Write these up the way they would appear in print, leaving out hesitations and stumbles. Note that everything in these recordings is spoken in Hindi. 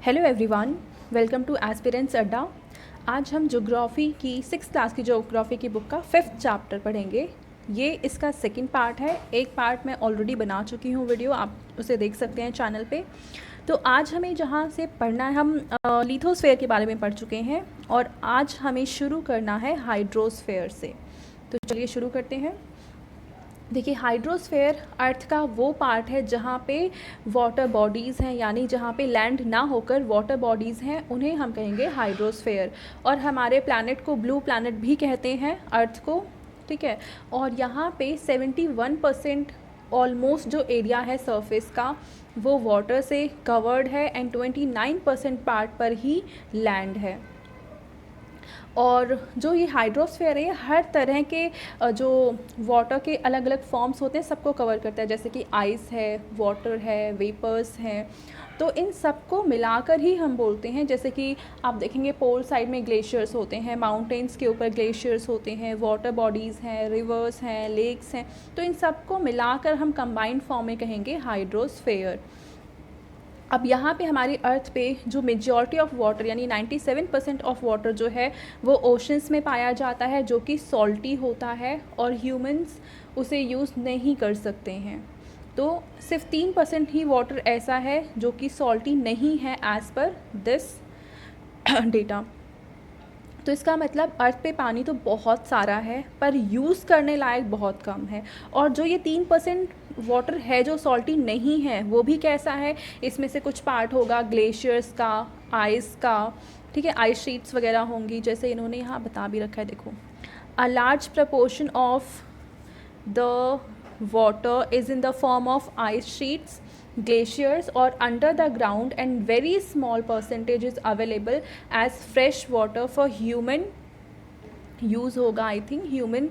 Hello everyone, welcome two aspirants अड्डा। आज हम ज्योग्राफी की 6th क्लास की ज्योग्राफी की बुक का 5th चैप्टर पढ़ेंगे। ये इसका सेकंड पार्ट है। एक पार्ट मैं ऑलरेडी बना चुकी हूँ वीडियो, आप उसे देख सकते हैं चैनल पे। तो आज हमें जहाँ से पढ़ना है, हम लिथोस्फेयर के बारे में पढ़ चुके हैं और आज हमें शुरू करना है हाइड्रोस्फेयर से। तो चलिए शुरू करते हैं। देखिए, हाइड्रोस्फेयर अर्थ का वो पार्ट है जहाँ पे वाटर बॉडीज़ हैं, यानी जहाँ पे लैंड ना होकर वाटर बॉडीज़ हैं, उन्हें हम कहेंगे हाइड्रोस्फेयर। और हमारे प्लैनेट को ब्लू प्लैनेट भी कहते हैं, अर्थ को, ठीक है। और यहाँ पे 71% ऑलमोस्ट जो एरिया है सरफेस का वो वाटर से कवर्ड है एंड 29% पार्ट पर ही लैंड है। और जो ये हाइड्रोस्फेयर है, हर तरह के जो वाटर के अलग अलग फॉर्म्स होते हैं सबको कवर करता है, जैसे कि आइस है, वाटर है, वेपर्स हैं। तो इन सबको मिलाकर ही हम बोलते हैं, जैसे कि आप देखेंगे पोल साइड में ग्लेशियर्स होते हैं, माउंटेन्स के ऊपर ग्लेशियर्स होते हैं, वाटर बॉडीज़ हैं, रिवर्स हैं, लेक्स हैं। तो इन सबको मिलाकर हम कंबाइंड फॉर्म में कहेंगे हाइड्रोस्फेयर। अब यहाँ पे हमारी अर्थ पे जो मेजॉरिटी ऑफ वाटर यानी 97% ऑफ वाटर जो है वो ओशंस में पाया जाता है, जो कि सॉल्टी होता है और ह्यूमंस उसे यूज़ नहीं कर सकते हैं। तो सिर्फ 3% ही वाटर ऐसा है जो कि सॉल्टी नहीं है एज़ पर दिस डेटा। तो इसका मतलब अर्थ पे पानी तो बहुत सारा है पर यूज़ करने लायक बहुत कम है। और जो ये 3% वाटर है जो सॉल्टी नहीं है वो भी कैसा है, इसमें से कुछ पार्ट होगा ग्लेशियर्स का, आइस का, ठीक है, आइस शीट्स वगैरह होंगी, जैसे इन्होंने यहाँ बता भी रखा है। देखो, a large proportion of the water is in the form of ice sheets, glaciers or under the ground, and very small percentage is available as fresh water for human use होगा, I think human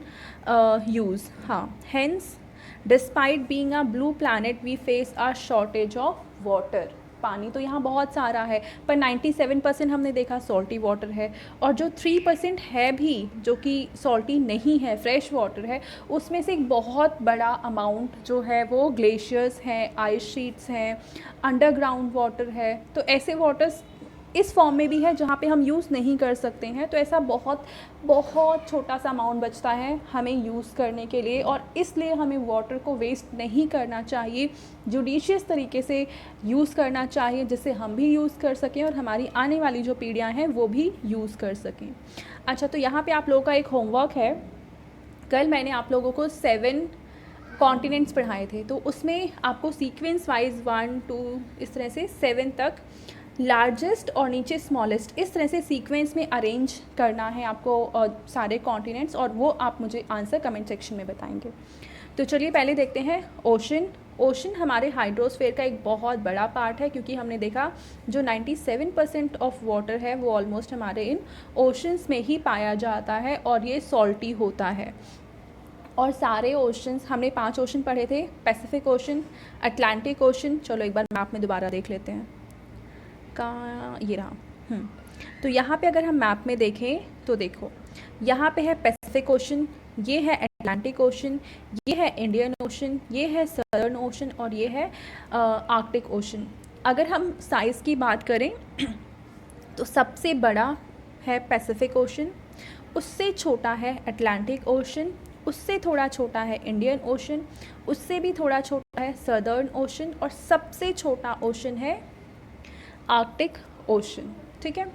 use, हाँ। Hence despite being a blue planet we face a shortage of water। पानी तो यहाँ बहुत सारा है पर 97% हमने देखा सॉल्टी वाटर है, और जो 3% है भी जो कि सॉल्टी नहीं है, फ्रेश वाटर है, उसमें से एक बहुत बड़ा अमाउंट जो है वो ग्लेशियर्स हैं, आइस शीट्स हैं, अंडरग्राउंड वाटर है। तो ऐसे वाटर्स इस फॉर्म में भी है जहाँ पे हम यूज़ नहीं कर सकते हैं। तो ऐसा बहुत बहुत छोटा सा अमाउंट बचता है हमें यूज़ करने के लिए, और इसलिए हमें वाटर को वेस्ट नहीं करना चाहिए, जुडिशियस तरीके से यूज़ करना चाहिए, जिससे हम भी यूज़ कर सकें और हमारी आने वाली जो पीढ़ियाँ हैं वो भी यूज़ कर सकें। अच्छा, तो यहाँ पे आप लोगों का एक होमवर्क है। कल मैंने आप लोगों को 7 कॉन्टिनेंट्स पढ़ाए थे, तो उसमें आपको सीक्वेंस वाइज 1 2 इस तरह से 7 तक लार्जेस्ट और नीचे स्मॉलेस्ट इस तरह से सीक्वेंस में अरेंज करना है आपको सारे कॉन्टिनेंट्स, और वो आप मुझे आंसर कमेंट सेक्शन में बताएंगे। तो चलिए पहले देखते हैं ओशन। ओशन हमारे हाइड्रोस्फेयर का एक बहुत बड़ा पार्ट है, क्योंकि हमने देखा जो 97% ऑफ वाटर है वो ऑलमोस्ट हमारे इन ओशंस में ही पाया जाता है और ये सॉल्टी होता है। और सारे ओशंस, हमने 5 ओशन पढ़े थे, पैसिफिक ओशन, अटलांटिक ओशन। चलो एक बार मैप में दोबारा देख लेते हैं, कहाँ ये रहा। तो यहाँ पे अगर हम मैप में देखें तो देखो, यहाँ पे है पैसिफिक ओशन, ये है अटलांटिक ओशन, ये है इंडियन ओशन, ये है सदर्न ओशन और ये है आर्कटिक ओशन। अगर हम साइज़ की बात करें तो सबसे बड़ा है पैसिफिक ओशन, उससे छोटा है अटलांटिक ओशन, उससे थोड़ा छोटा है इंडियन ओशन, उससे भी थोड़ा छोटा है सदर्न ओशन, और सबसे छोटा ओशन है आर्कटिक ओशन, ठीक है।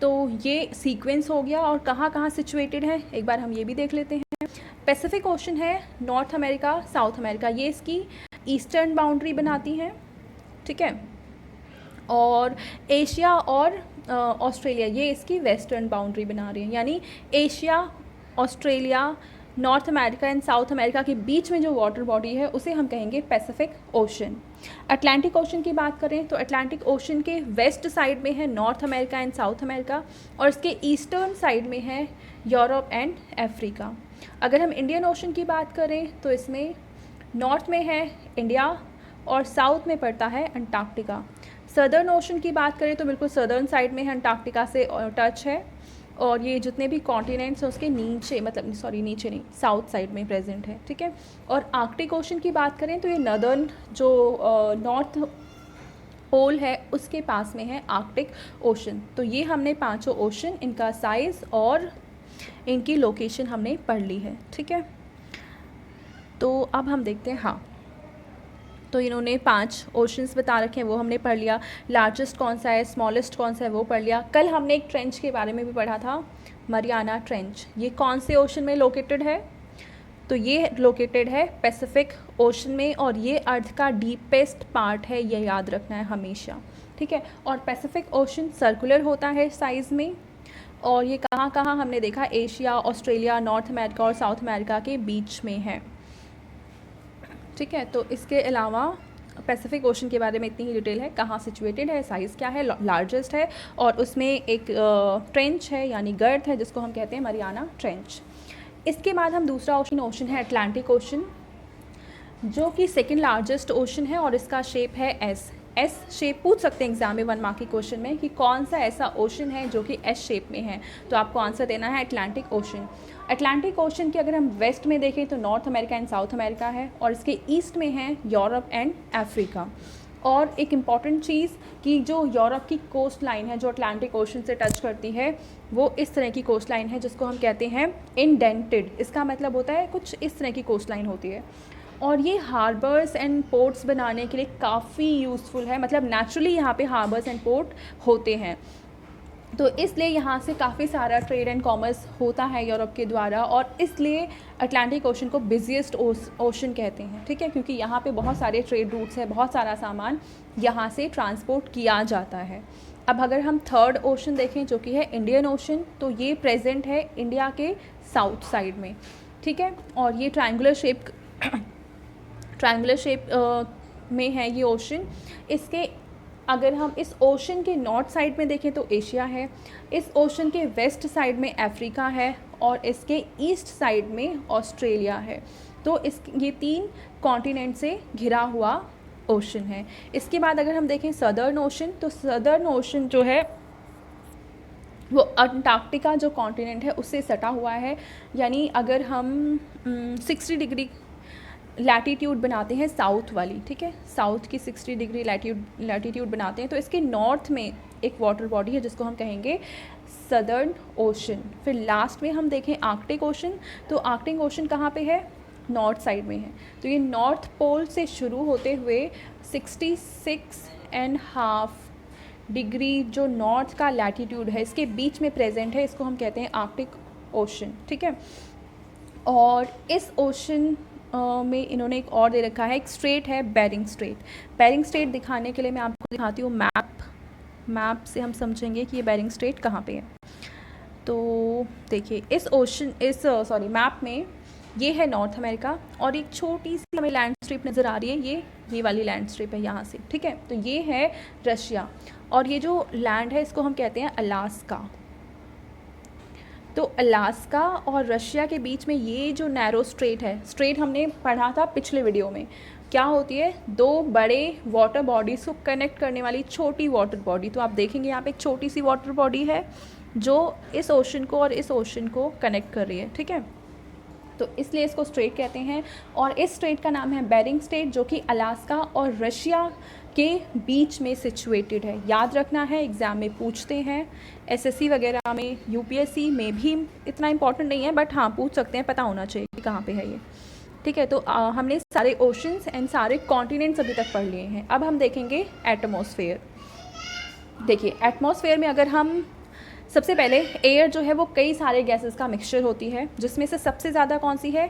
तो ये सीक्वेंस हो गया, और कहाँ कहाँ सिचुएटेड है एक बार हम ये भी देख लेते हैं। पैसिफिक ओशन है नॉर्थ अमेरिका, साउथ अमेरिका, ये इसकी ईस्टर्न बाउंड्री बनाती हैं, ठीक है। और एशिया और ऑस्ट्रेलिया ये इसकी वेस्टर्न बाउंड्री बना रही है, यानी Asia, Australia, north America and south America के बीच में जो वाटर बॉडी है उसे हम कहेंगे पैसिफिक ओशन। अटलांटिक ओशन की बात करें तो अटलांटिक ओशन के वेस्ट साइड में है north America and south America, और इसके ईस्टर्न साइड में है यूरोप एंड अफ्रीका। अगर हम इंडियन ओशन की बात करें तो इसमें नॉर्थ में है इंडिया और साउथ में पड़ता है अंटार्कटिका। सदर्न ओशन की बात करें तो बिल्कुल सदर्न साइड में है, अंटार्कटिका से टच है, और ये जितने भी कॉन्टिनेंट्स हैं उसके नीचे, मतलब सॉरी नीचे नहीं, साउथ साइड में प्रेजेंट है, ठीक है। और आर्कटिक ओशन की बात करें तो ये नदर्न जो नॉर्थ पोल है उसके पास में है आर्कटिक ओशन। तो ये हमने पांचों ओशन, इनका साइज़ और इनकी लोकेशन हमने पढ़ ली है, ठीक है। तो अब हम देखते हैं, हाँ, तो इन्होंने 5 ओशंस बता रखे हैं, वो हमने पढ़ लिया। लार्जेस्ट कौन सा है, स्मॉलेस्ट कौन सा है, वो पढ़ लिया। कल हमने एक ट्रेंच के बारे में भी पढ़ा था, मरियाना ट्रेंच। ये कौन से ओशन में लोकेटेड है? तो ये लोकेटेड है पैसिफिक ओशन में, और ये अर्थ का डीपेस्ट पार्ट है, ये याद रखना है हमेशा, ठीक है। और पैसिफिक ओशन सर्कुलर होता है साइज़ में, और ये कहाँ कहाँ हमने देखा, एशिया, ऑस्ट्रेलिया, नॉर्थ अमेरिका और साउथ अमेरिका के बीच में है, ठीक है। तो इसके अलावा पैसिफिक ओशन के बारे में इतनी ही डिटेल है, कहाँ सिचुएटेड है, साइज़ क्या है, लार्जेस्ट है, और उसमें एक ट्रेंच है यानी गर्त है जिसको हम कहते हैं मरियाना ट्रेंच। इसके बाद हम दूसरा ओशन है अटलांटिक ओशन, जो कि सेकंड लार्जेस्ट ओशन है, और इसका शेप है एस शेप। पूछ सकते हैं एग्जाम में 1 मार्क के क्वेश्चन में कि कौन सा ऐसा ओशन है जो कि एस शेप में है, तो आपको आंसर देना है अटलांटिक ओशन। अटलांटिक ओशन की अगर हम वेस्ट में देखें तो north America and south America है, और इसके ईस्ट में है यूरोप एंड अफ्रीका। और एक इम्पॉर्टेंट चीज़ कि जो यूरोप की कोस्ट लाइन है जो अटलांटिक ओशन से टच करती है, वो इस तरह की कोस्ट लाइन है जिसको हम कहते हैं इंडेंटेड। इसका मतलब होता है कुछ इस तरह की कोस्ट लाइन होती है, और ये हार्बर्स एंड पोर्ट्स बनाने के लिए काफ़ी यूज़फुल है, मतलब नेचुरली यहाँ पे हार्बर्स एंड पोर्ट होते हैं, तो इसलिए यहाँ से काफ़ी सारा ट्रेड एंड कॉमर्स होता है यूरोप के द्वारा, और इसलिए अटलांटिक ओशन को बिजिएस्ट ओशन कहते हैं, ठीक है, क्योंकि यहाँ पे बहुत सारे ट्रेड रूट्स हैं, बहुत सारा सामान यहाँ से ट्रांसपोर्ट किया जाता है। अब अगर हम थर्ड ओशन देखें जो कि है इंडियन ओशन, तो ये प्रेजेंट है इंडिया के साउथ साइड में, ठीक है, और ये ट्रायंगुलर शेप में है ये ओशन। इसके अगर हम इस ओशन के नॉर्थ साइड में देखें तो एशिया है, इस ओशन के वेस्ट साइड में अफ्रीका है, और इसके ईस्ट साइड में ऑस्ट्रेलिया है। तो ये 3 कॉन्टिनेंट से घिरा हुआ ओशन है। इसके बाद अगर हम देखें सदर्न ओशन, तो सदर्न ओशन जो है वो अंटार्कटिका जो कॉन्टिनेंट है उससे सटा हुआ है, यानी अगर हम 60 डिग्री लैटीट्यूड बनाते हैं साउथ वाली, ठीक है, साउथ की 60 डिग्री लैटीट्यूड बनाते हैं, तो इसके नॉर्थ में एक वाटर बॉडी है जिसको हम कहेंगे सदर्न ओशन। फिर लास्ट में हम देखें आर्कटिक ओशन, तो आर्कटिक ओशन कहाँ पे है, नॉर्थ साइड में है। तो ये नॉर्थ पोल से शुरू होते हुए 66.5 डिग्री जो नॉर्थ का लैटीट्यूड है इसके बीच में प्रेजेंट है, इसको हम कहते हैं आर्कटिक ओशन, ठीक है। और इस ओशन में इन्होंने एक और दे रखा है, एक स्ट्रेट है बेरिंग स्ट्रेट। बेरिंग स्ट्रेट दिखाने के लिए मैं आपको दिखाती हूँ मैप से हम समझेंगे कि ये बेरिंग स्ट्रेट कहाँ पे है। तो देखिए इस मैप में ये है नॉर्थ अमेरिका, और एक छोटी सी हमें लैंड स्ट्रिप नज़र आ रही है, ये वाली लैंड स्ट्रिप है यहाँ से, ठीक है। तो ये है रशिया, और ये जो लैंड है इसको हम कहते हैं अलास्का। तो अलास्का और रशिया के बीच में ये जो नैरो स्ट्रेट है, स्ट्रेट हमने पढ़ा था पिछले वीडियो में, क्या होती है, 2 बड़े वाटर बॉडीज़ को कनेक्ट करने वाली छोटी वाटर बॉडी। तो आप देखेंगे यहाँ पे एक छोटी सी वाटर बॉडी है जो इस ओशन को और इस ओशन को कनेक्ट कर रही है, ठीक है। तो इसलिए इसको स्ट्रेट कहते हैं, और इस स्ट्रेट का नाम है बेरिंग स्ट्रेट, जो कि अलास्का और रशिया के बीच में सिचुएटेड है। याद रखना है, एग्ज़ाम में पूछते हैं, एसएससी वगैरह में, यूपीएससी में भी इतना इंपॉर्टेंट नहीं है, बट हाँ पूछ सकते हैं, पता होना चाहिए कि कहाँ पे है ये, ठीक है। तो हमने सारे ओशंस एंड सारे कॉन्टिनेंट्स अभी तक पढ़ लिए हैं। अब हम देखेंगे एटमॉस्फेयर। देखिए एटमॉस्फेयर में अगर हम सबसे पहले एयर जो है वो कई सारे गैसेस का मिक्सचर होती है, जिसमें से सबसे ज़्यादा कौन सी है,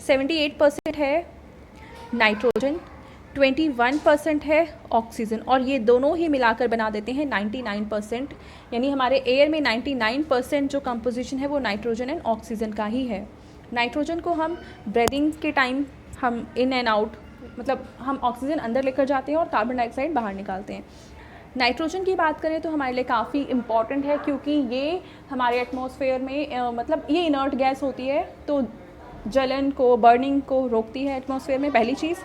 78% है नाइट्रोजन, 21% है ऑक्सीजन, और ये दोनों ही मिलाकर बना देते हैं 99%। यानी हमारे एयर में 99% जो कंपोजिशन है वो नाइट्रोजन एंड ऑक्सीजन का ही है। नाइट्रोजन को हम ब्रीदिंग के टाइम हम इन एंड आउट, मतलब हम ऑक्सीजन अंदर लेकर जाते हैं और कार्बन डाइऑक्साइड बाहर निकालते हैं। नाइट्रोजन की बात करें तो हमारे लिए काफ़ी इम्पॉर्टेंट है, क्योंकि ये हमारे एटमॉस्फेयर में मतलब ये इनर्ट गैस होती है, तो जलन को, बर्निंग को रोकती है एटमॉस्फेयर में, पहली चीज़।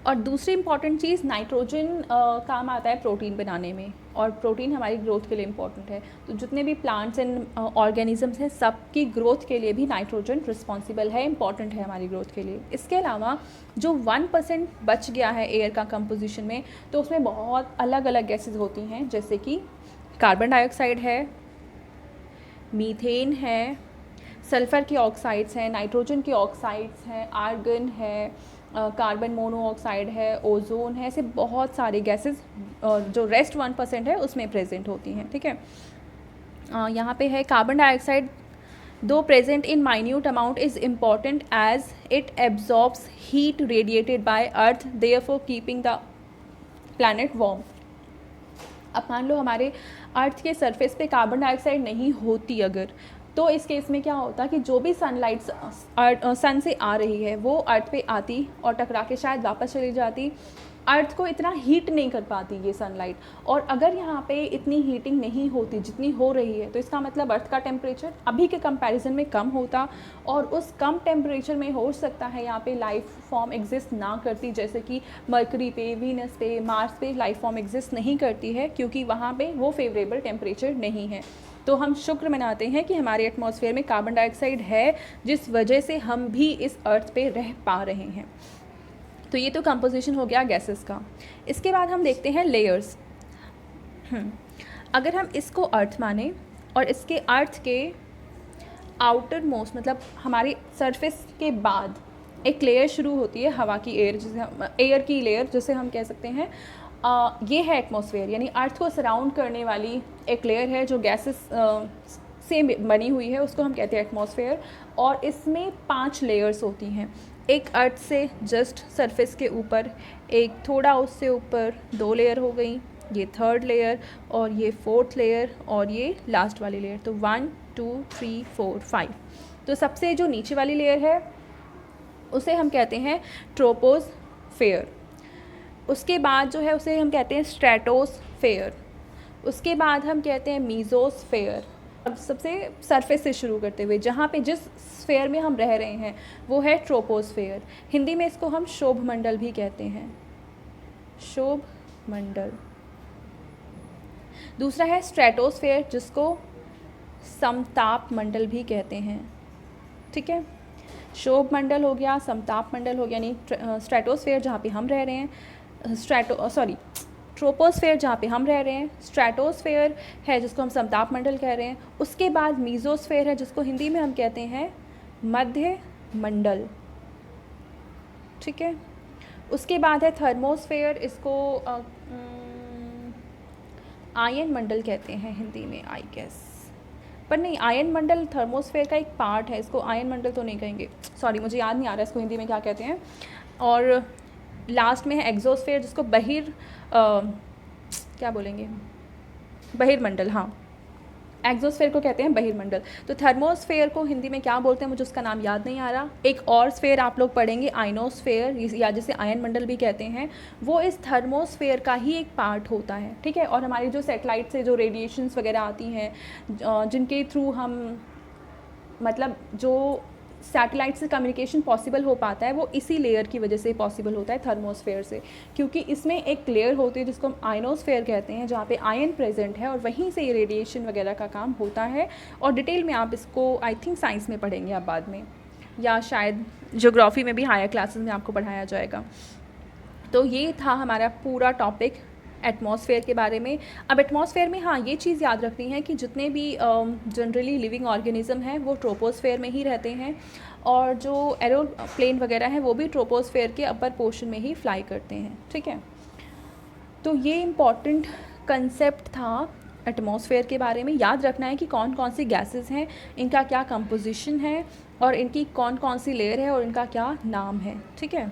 और दूसरी इंपॉर्टेंट चीज़ नाइट्रोजन काम आता है प्रोटीन बनाने में, और प्रोटीन हमारी ग्रोथ के लिए इम्पॉर्टेंट है। तो जितने भी प्लांट्स एंड ऑर्गेनिजम्स हैं सबकी ग्रोथ के लिए भी नाइट्रोजन रिस्पॉन्सिबल है, इम्पॉर्टेंट है हमारी ग्रोथ के लिए। इसके अलावा जो 1% बच गया है एयर का कंपोजिशन में, तो उसमें बहुत अलग अलग गैसेज होती हैं, जैसे कि कार्बन डाइऑक्साइड है, मीथेन है, सल्फ़र के ऑक्साइड्स हैं, नाइट्रोजन के ऑक्साइड्स हैं, आर्गन है, कार्बन मोनोऑक्साइड है, ओजोन है, ऐसे बहुत सारे गैसेस जो रेस्ट 1% है उसमें प्रेजेंट होती हैं। ठीक है, यहाँ पे है कार्बन डाइऑक्साइड दो present in minute amount is important as it absorbs heat radiated by earth therefore keeping the planet warm. अब मान लो हमारे अर्थ के सरफेस पे कार्बन डाइऑक्साइड नहीं होती अगर, तो इस केस में क्या होता कि जो भी सनलाइट सन से आ रही है वो अर्थ पे आती और टकरा के शायद वापस चली जाती, अर्थ को इतना हीट नहीं कर पाती ये सनलाइट। और अगर यहाँ पे इतनी हीटिंग नहीं होती जितनी हो रही है, तो इसका मतलब अर्थ का टेम्परेचर अभी के कंपैरिजन में कम होता, और उस कम टेम्परेचर में हो सकता है यहाँ पे लाइफ फॉर्म एग्जिस्ट ना करती, जैसे कि मरकरी पे, वीनस पे, मार्स पे लाइफ फॉर्म एग्जिस्ट नहीं करती है, क्योंकि वहाँ पे वो फेवरेबल टेम्परेचर नहीं है। तो हम शुक्र मनाते हैं कि हमारे एटमॉस्फेयर में कार्बन डाइऑक्साइड है, जिस वजह से हम भी इस अर्थ पे रह पा रहे हैं। तो ये तो कंपोजिशन हो गया गैसेस का। इसके बाद हम देखते हैं लेयर्स। अगर हम इसको अर्थ माने और इसके अर्थ के आउटर मोस्ट मतलब हमारी सरफेस के बाद एक लेयर शुरू होती है हवा की, एयर जिसे एयर की लेयर जिसे हम कह सकते हैं, ये है एटमॉस्फेयर, यानी अर्थ को सराउंड करने वाली एक लेयर है जो गैसेस से बनी हुई है, उसको हम कहते हैं एटमॉस्फेयर। और इसमें 5 लेयर्स होती हैं, एक अर्थ से जस्ट सरफेस के ऊपर, एक थोड़ा उससे ऊपर 2 लेयर हो गई, ये 3rd लेयर, और ये 4th लेयर, और ये लास्ट वाली लेयर। तो 1 2 3 4 5। तो सबसे जो नीचे वाली लेयर है उसे हम कहते हैं ट्रोपोस्फेयर। उसके बाद जो है उसे हम कहते हैं स्ट्रेटोस्फेयर। उसके बाद हम कहते हैं मीज़ोस्फेयर। अब सबसे सरफेस से शुरू करते हुए जहाँ पे जिस स्फेयर में हम रह रहे हैं वो है ट्रोपोस्फेयर। हिंदी में इसको हम शोभ मंडल भी कहते हैं, शोभ मंडल। दूसरा है स्ट्रेटोस्फेयर, जिसको समताप मंडल भी कहते हैं। ठीक है, शोभ मंडल हो गया, समताप मंडल हो गया, यानी स्ट्रेटोस्फेयर जहाँ पे हम रह रहे हैं, ट्रोपोस्फेयर जहाँ पे हम रह रहे हैं, स्ट्रेटोस्फेयर है जिसको हम समताप मंडल कह रहे हैं। उसके बाद मीज़ोस्फेयर है जिसको हिंदी में हम कहते हैं मध्य मंडल। ठीक है, उसके बाद है थर्मोस्फेयर, इसको आयन मंडल कहते हैं हिंदी में, आई गेस, पर नहीं, आयन मंडल थर्मोस्फेयर का एक पार्ट है, इसको आयन मंडल तो नहीं कहेंगे, सॉरी मुझे याद नहीं आ रहा है इसको हिंदी में क्या कहते हैं। और लास्ट में है एग्जोस्फेयर, जिसको क्या बोलेंगे, बहिर्मंडल, हाँ, एग्जोस्फेयर को कहते हैं बहिर्मंडल। तो थर्मोस्फेयर को हिंदी में क्या बोलते हैं मुझे उसका नाम याद नहीं आ रहा। एक और स्फेयर आप लोग पढ़ेंगे आयनोस्फेयर, या जिसे आयन मंडल भी कहते हैं, वो इस थर्मोस्फेयर का ही एक पार्ट होता है। ठीक है, और हमारी जो सैटेलाइट से जो रेडिएशंस वगैरह आती हैं, जिनके थ्रू हम मतलब जो सैटेलाइट से कम्युनिकेशन पॉसिबल हो पाता है, वो इसी लेयर की वजह से पॉसिबल होता है, थर्मोस्फेयर से, क्योंकि इसमें एक लेयर होती है जिसको हम आयनोस्फेयर कहते हैं, जहाँ पे आयन प्रेजेंट है और वहीं से ये रेडिएशन वगैरह का काम होता है। और डिटेल में आप इसको आई थिंक साइंस में पढ़ेंगे आप बाद में, या शायद ज्योग्राफी में भी हायर क्लासेस में आपको पढ़ाया जाएगा। तो ये था हमारा पूरा टॉपिक एटमॉस्फेयर के बारे में। अब एटमॉस्फेयर में हाँ ये चीज़ याद रखनी है कि जितने भी जनरली लिविंग ऑर्गेनिज्म हैं वो ट्रोपोस्फेयर में ही रहते हैं, और जो एरोप्लेन वगैरह हैं वो भी ट्रोपोस्फेयर के अपर पोर्शन में ही फ्लाई करते हैं। ठीक है, तो ये इम्पॉर्टेंट कंसेप्ट था एटमॉस्फेयर के बारे में। याद रखना है कि कौन कौन सी गैसेस हैं, इनका क्या कंपोजिशन है, और इनकी कौन कौन सी लेयर है, और इनका क्या नाम है। ठीक है,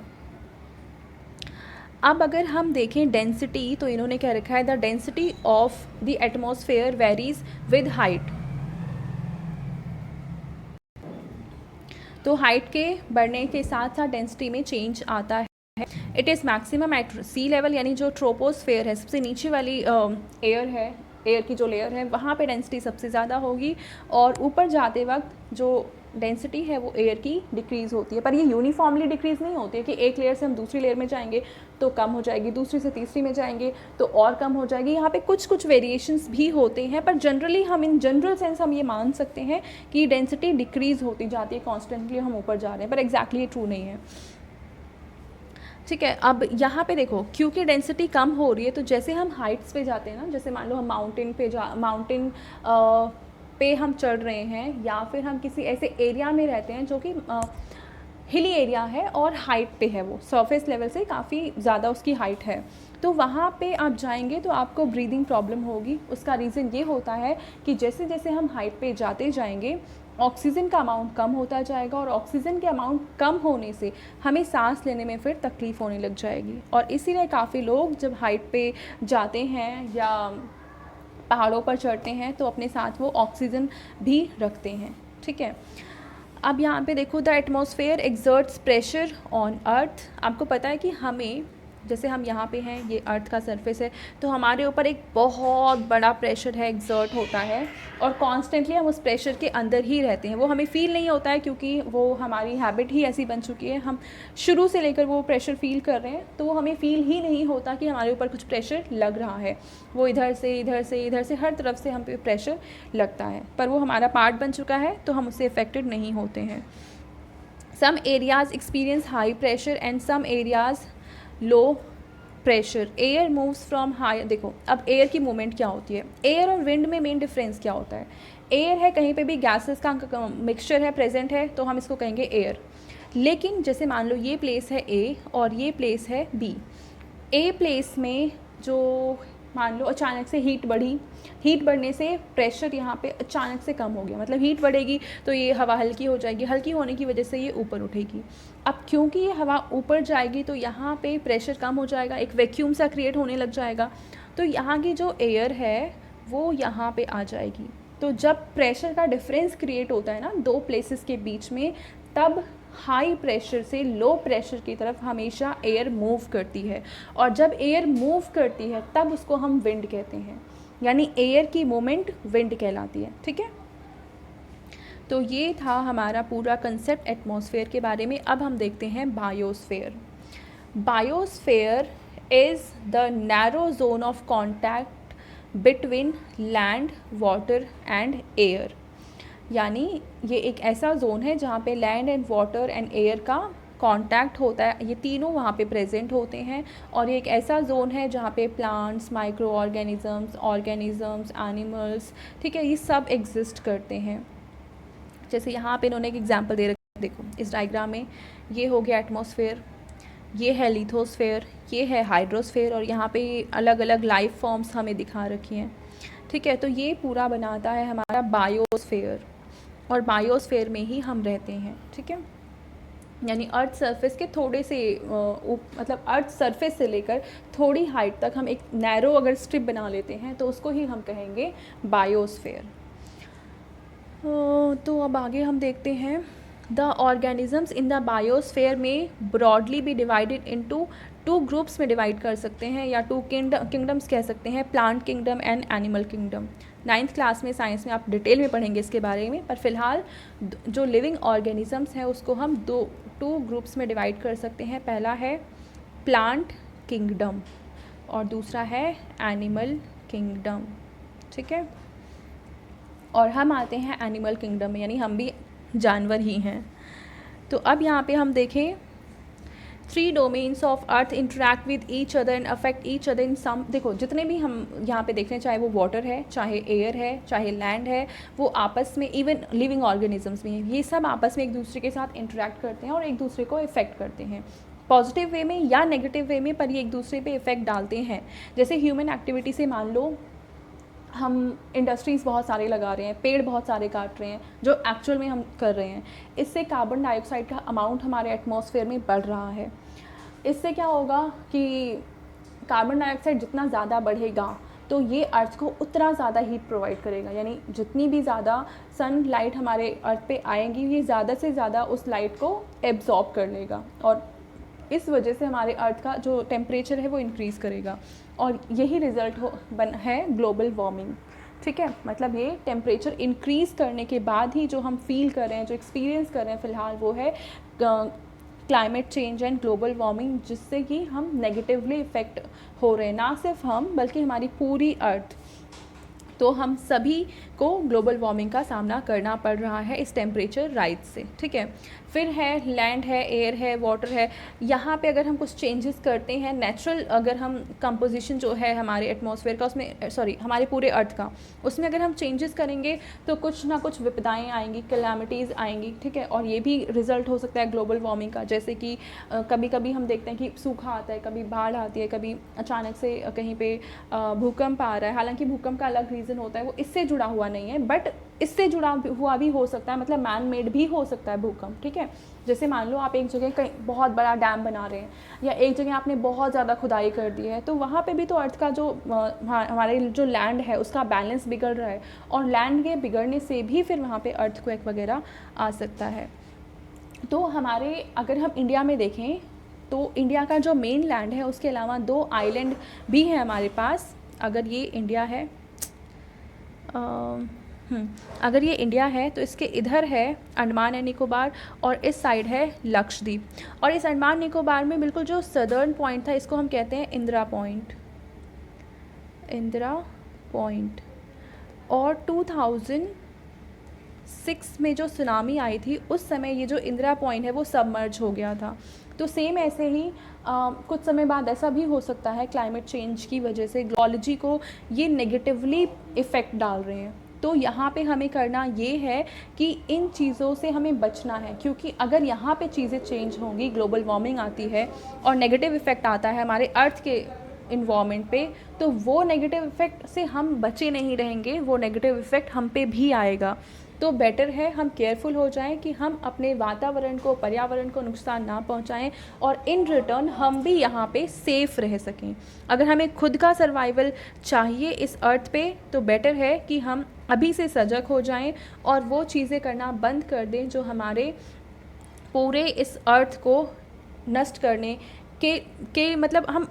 अब अगर हम देखें डेंसिटी, तो इन्होंने क्या रखा है, the density of the atmosphere varies with height. तो हाइट के बढ़ने के साथ साथ डेंसिटी में चेंज आता है। It is maximum at sea level, यानी जो ट्रोपोस्फेयर है सबसे नीचे वाली एयर है, एयर की जो लेयर है वहाँ पे डेंसिटी सबसे ज़्यादा होगी, और ऊपर जाते वक्त जो डेंसिटी है वो एयर की डिक्रीज़ होती है, पर ये यूनिफॉर्मली डिक्रीज़ नहीं होती है कि एक लेयर से हम दूसरी लेयर में जाएंगे तो कम हो जाएगी, दूसरी से तीसरी में जाएंगे तो और कम हो जाएगी। यहाँ पे कुछ कुछ वेरिएशंस भी होते हैं, पर जनरली हम इन जनरल सेंस हम ये मान सकते हैं कि डेंसिटी डिक्रीज़ होती जाती है, कॉन्स्टेंटली हम ऊपर जा रहे हैं, पर एग्जैक्टली ये ट्रू नहीं है। ठीक है, अब यहाँ पे देखो क्योंकि डेंसिटी कम हो रही है तो जैसे हम हाइट्स पे जाते हैं ना, जैसे मान लो हम माउंटेन पे हम चढ़ रहे हैं, या फिर हम किसी ऐसे एरिया में रहते हैं जो कि हिली एरिया है और हाइट पे है, वो सरफेस लेवल से काफ़ी ज़्यादा उसकी हाइट है, तो वहाँ पे आप जाएंगे तो आपको ब्रीदिंग प्रॉब्लम होगी। उसका रीज़न ये होता है कि जैसे जैसे हम हाइट पे जाते जाएंगे ऑक्सीजन का अमाउंट कम होता जाएगा, और ऑक्सीजन के अमाउंट कम होने से हमें सांस लेने में फिर तकलीफ़ होने लग जाएगी। और इसीलिए काफ़ी लोग जब हाइट पे जाते हैं या पहाड़ों पर चढ़ते हैं तो अपने साथ वो ऑक्सीजन भी रखते हैं। ठीक है, अब यहाँ पे देखो the atmosphere exerts pressure on earth. आपको पता है कि हमें, जैसे हम यहाँ पे हैं, ये अर्थ का सरफेस है, तो हमारे ऊपर एक बहुत बड़ा प्रेशर है, एक्सर्ट होता है, और कॉन्स्टेंटली हम उस प्रेशर के अंदर ही रहते हैं। वो हमें फ़ील नहीं होता है क्योंकि वो हमारी हैबिट ही ऐसी बन चुकी है, हम शुरू से लेकर वो प्रेशर फ़ील कर रहे हैं, तो वो हमें फ़ील ही नहीं होता कि हमारे ऊपर कुछ प्रेशर लग रहा है। वो इधर से इधर से इधर से हर तरफ से हम पे प्रेशर लगता है, पर वो हमारा पार्ट बन चुका है तो हम उससे अफेक्टेड नहीं होते हैं। Some areas experience high pressure and some areas low pressure. Air moves from high, देखो अब एयर की मूवमेंट क्या होती है, एयर और विंड में मेन डिफरेंस क्या होता है। एयर है, कहीं पे भी गैसेस का मिक्सचर है, प्रेजेंट है, तो हम इसको कहेंगे एयर। लेकिन जैसे मान लो ये प्लेस है ए और ये प्लेस है बी। ए प्लेस में जो मान लो अचानक से हीट बढ़ी, हीट बढ़ने से प्रेशर यहाँ पे अचानक से कम हो गया, मतलब हीट बढ़ेगी तो ये हवा हल्की हो जाएगी, हल्की होने की वजह से ये ऊपर उठेगी। अब क्योंकि ये हवा ऊपर जाएगी तो यहाँ पे प्रेशर कम हो जाएगा, एक वैक्यूम सा क्रिएट होने लग जाएगा, तो यहाँ की जो एयर है वो यहाँ पे आ जाएगी। तो जब प्रेशर का डिफरेंस क्रिएट होता है ना दो प्लेसेस के बीच में, तब हाई प्रेशर से लो प्रेशर की तरफ हमेशा एयर मूव करती है, और जब एयर मूव करती है तब उसको हम विंड कहते हैं, यानी एयर की मूवमेंट विंड कहलाती है। ठीक है, तो ये था हमारा पूरा कंसेप्ट एटमॉस्फेयर के बारे में। अब हम देखते हैं biosphere. Biosphere is the narrow zone of contact between land, water and air, यानी ये एक ऐसा जोन है जहाँ पे land and water and air का कांटेक्ट होता है, ये तीनों वहाँ पे प्रेजेंट होते हैं। और ये एक ऐसा जोन है जहाँ पे प्लांट्स, माइक्रो ऑर्गेनिजम्स, एनिमल्स, ठीक है, ये सब एग्जिस्ट करते हैं। जैसे यहाँ पे इन्होंने एक एग्जांपल दे रखा है, देखो इस डायग्राम में, ये हो गया एटमॉस्फेयर, ये है लिथोस्फेयर, ये है हाइड्रोस्फेयर, और यहाँ पे अलग अलग लाइफ फॉर्म्स हमें दिखा रखी हैं। ठीक है, तो ये पूरा बनाता है हमारा बायोस्फेयर, और बायोस्फेयर में ही हम रहते हैं। ठीक है, यानी अर्थ सरफेस के थोड़े से मतलब अर्थ सरफेस से लेकर थोड़ी हाइट तक हम एक नैरो अगर स्ट्रिप बना लेते हैं तो उसको ही हम कहेंगे बायोस्फेयर। तो अब आगे हम देखते हैं, the organisms in the biosphere में ब्रॉडली भी डिवाइडेड इनटू टू ग्रुप्स में डिवाइड कर सकते हैं, या टू किंगडम्स कह सकते हैं, plant kingdom and animal kingdom. 9th class में साइंस में आप डिटेल में पढ़ेंगे इसके बारे में, पर फिलहाल जो लिविंग ऑर्गेनिजम्स हैं उसको हम टू ग्रुप्स में डिवाइड कर सकते हैं। पहला है प्लांट किंगडम और दूसरा है एनिमल किंगडम। ठीक है, और हम आते हैं एनिमल किंगडम में, यानी हम भी जानवर ही हैं। तो अब यहाँ पे हम देखें, 3 domains of earth interact with each other and affect each other in sum. देखो जितने भी हम यहाँ पे देख रहे हैं, चाहे वो वाटर है, चाहे एयर है, चाहे लैंड है, वो आपस में, इवन लिविंग ऑर्गेनिजम्स भी हैं, ये सब आपस में एक दूसरे के साथ इंटरेक्ट करते हैं और एक दूसरे को इफेक्ट करते हैं, पॉजिटिव वे में या नेगेटिव वे में, पर ये एक दूसरे पे इफेक्ट डालते हैं। जैसे ह्यूमन एक्टिविटी से मान लो हम इंडस्ट्रीज़ बहुत सारे लगा रहे हैं, पेड़ बहुत सारे काट रहे हैं, जो एक्चुअल में हम कर रहे हैं, इससे कार्बन डाइऑक्साइड का अमाउंट हमारे एटमॉस्फेयर में बढ़ रहा है। इससे क्या होगा कि कार्बन डाइऑक्साइड जितना ज़्यादा बढ़ेगा तो ये अर्थ को उतना ज़्यादा हीट प्रोवाइड करेगा, यानी जितनी भी ज़्यादा सनलाइट हमारे अर्थ पे आएंगी, ये ज़्यादा से ज़्यादा उस लाइट को एब्जॉर्ब कर लेगा, और इस वजह से हमारे अर्थ का जो टेम्परेचर है वो इंक्रीज़ करेगा, और यही रिज़ल्ट है ग्लोबल वार्मिंग। ठीक है, मतलब ये टेम्परेचर इंक्रीज़ करने के बाद ही जो हम फील कर रहे हैं, जो एक्सपीरियंस कर रहे हैं फ़िलहाल, वो है climate change and global warming, जिससे कि हम नेगेटिवली इफ़ेक्ट हो रहे हैं, ना सिर्फ हम बल्कि हमारी पूरी अर्थ। तो हम सभी को ग्लोबल वार्मिंग का सामना करना पड़ रहा है इस टेम्परेचर राइज से। ठीक है, फिर है लैंड है, एयर है, वाटर है। यहाँ पे अगर हम कुछ चेंजेस करते हैं नेचुरल, अगर हम कंपोजिशन जो है हमारे एटमॉस्फेयर का, उसमें हमारे पूरे अर्थ का, उसमें अगर हम चेंजेस करेंगे तो कुछ ना कुछ विपदाएँ आएंगी, कैलामिटीज़ आएंगी। ठीक है, और ये भी रिजल्ट हो सकता है ग्लोबल वार्मिंग का, जैसे कि कभी कभी हम देखते हैं कि सूखा आता है, कभी बाढ़ आती है, कभी अचानक से कहीं पे भूकंप आ रहा है। हालांकि भूकंप का अलग रीज़न होता है, वो इससे जुड़ा हुआ नहीं है, बट इससे जुड़ा हुआ भी हो सकता है, मतलब मैन मेड भी हो सकता है भूकंप। ठीक है, जैसे मान लो आप एक जगह कहीं बहुत बड़ा डैम बना रहे हैं, या एक जगह आपने बहुत ज़्यादा खुदाई कर दी है, तो वहाँ पे भी तो अर्थ का जो हमारे जो लैंड है उसका बैलेंस बिगड़ रहा है, और लैंड के बिगड़ने से भी फिर वहाँ पे अर्थक्वेक वगैरह आ सकता है। तो हमारे, अगर हम इंडिया में देखें तो इंडिया का जो मेन लैंड है उसके अलावा 2 आइलैंड भी हैं हमारे पास। अगर ये इंडिया है, अगर ये इंडिया है तो इसके इधर है अंडमान एंड निकोबार, और इस साइड है लक्षद्वीप। और इस अंडमान निकोबार में बिल्कुल जो सदर्न पॉइंट था, इसको हम कहते हैं इंदिरा पॉइंट, इंदिरा पॉइंट। और 2006 में जो सुनामी आई थी उस समय ये जो इंदिरा पॉइंट है वो सबमर्ज हो गया था। तो सेम ऐसे ही कुछ समय बाद ऐसा भी हो सकता है, क्लाइमेट चेंज की वजह से ग्लोबोलॉजी को ये नेगेटिवली इफ़ेक्ट डाल रहे हैं। तो यहाँ पे हमें करना ये है कि इन चीज़ों से हमें बचना है, क्योंकि अगर यहाँ पे चीज़ें चेंज होंगी, ग्लोबल वार्मिंग आती है और नेगेटिव इफ़ेक्ट आता है हमारे अर्थ के इन्वायरमेंट पे, तो वो नेगेटिव इफ़ेक्ट से हम बचे नहीं रहेंगे, वो नेगेटिव इफ़ेक्ट हम पे भी आएगा। तो बेटर है हम केयरफुल हो जाएं कि हम अपने वातावरण को, पर्यावरण को नुकसान ना पहुंचाएं, और इन रिटर्न हम भी यहाँ पे सेफ़ रह सकें। अगर हमें खुद का सर्वाइवल चाहिए इस अर्थ पे, तो बेटर है कि हम अभी से सजग हो जाएं और वो चीज़ें करना बंद कर दें जो हमारे पूरे इस अर्थ को नष्ट करने के मतलब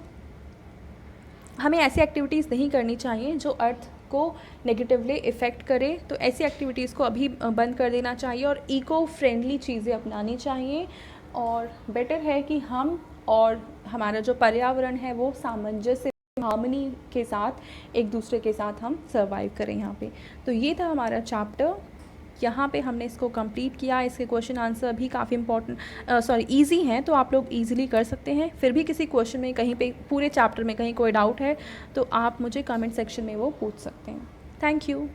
हमें ऐसी एक्टिविटीज़ नहीं करनी चाहिए जो अर्थ को नेगेटिवली इफ़ेक्ट करे। तो ऐसी एक्टिविटीज़ को अभी बंद कर देना चाहिए और इको फ्रेंडली चीज़ें अपनानी चाहिए, और बेटर है कि हम और हमारा जो पर्यावरण है वो सामंजस्य, हार्मनी के साथ एक दूसरे के साथ हम सर्वाइव करें यहाँ पे। तो ये था हमारा चैप्टर, यहाँ पे हमने इसको कंप्लीट किया। इसके क्वेश्चन आंसर भी काफ़ी इजी हैं, तो आप लोग इजीली कर सकते हैं। फिर भी किसी क्वेश्चन में कहीं पे पूरे चैप्टर में कहीं कोई डाउट है तो आप मुझे कमेंट सेक्शन में वो पूछ सकते हैं। Thank you.